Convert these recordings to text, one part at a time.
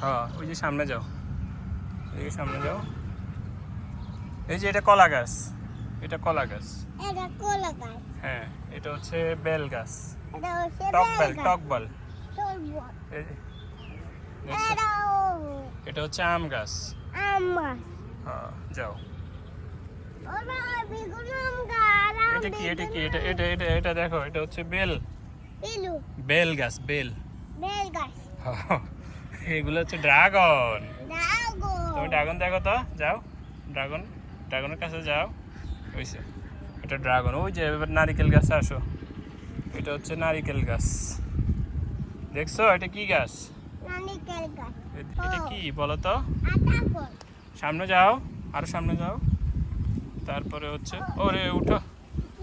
হ্যাঁ ওই যে সামনে যাও, এই সামনে যাও। এই যে এটা কলা গাছ, এটা কলা গাছ। এটা কলা গাছ। হ্যাঁ এটা হচ্ছে বেল গাছ। এটা হচ্ছে টকবেল, টকবেল। এই যে, দেখছো? এটা হচ্ছে আম গাছ। আম গাছ। হ্যাঁ যাও। ওরা বেগুন আম গাছ। এটা কি, এটা কি, এটা দেখো, এটা হচ্ছে বেল। বেলু। বেল গাছ, বেল। বেল গাছ। এগুলো হচ্ছে ড্রাগন। ড্রাগন। তুমি ড্রাগন দেখো তো, যাও ড্রাগন, ড্রাগনের কাছে যাও। ওইসে এটা ড্রাগন। ওই যে এবার নারিকেল গাছে আসো, এটা হচ্ছে নারিকেল গাছ। দেখছো এটা কি গাছ? নারিকেল গাছ। এটা কি বলো তো? আতা ফল। সামনে যাও, আরো সামনে যাও। তারপরে হচ্ছে, ওরে উঠো,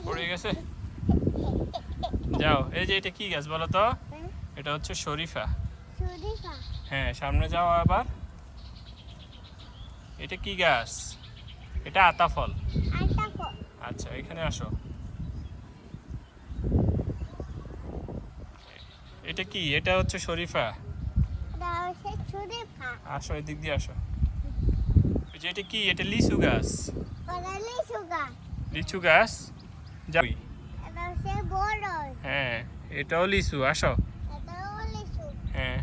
পড়ে গেছে। যাও, এই যে এটা কি গাছ বলো তো? এটা হচ্ছে শরীফা। শরীফা। হ্যাঁ সামনে যাও আবার। এটা কি গাছ? এটা আতা ফল। আতা ফল। আচ্ছা এখানে আসো। এটা কি? এটা হচ্ছে শরীফা। এটা হচ্ছে শরীফা। আসো এদিক দিয়ে আসো। এই যে এটা কি? এটা লিচু গাছ। ওটা লিচু গাছ। লিচু গাছ। যাই। এটা হচ্ছে বড়। হ্যাঁ এটাও লিচু, আসো। এটাও লিচু। হ্যাঁ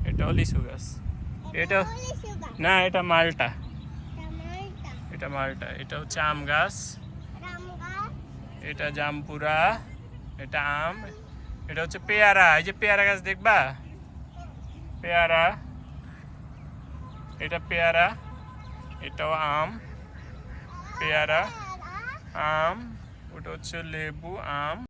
এটাও লিচু গাছ। এটা এটাও লিচু গাছ। না, এটা মালটা। এটা মালটা। এটা মালটা। এটা হচ্ছে আম গাছ। আম গাছ। এটা জামপুরা। এটা আম। এটা হচ্ছে পেয়ারা। এই যে পেয়ারা গাছ দেখবা, পেয়ারা। এটা পেয়ারা। এটাও আম, পেয়ারা, আম। ওটা হচ্ছে লেবু, আম।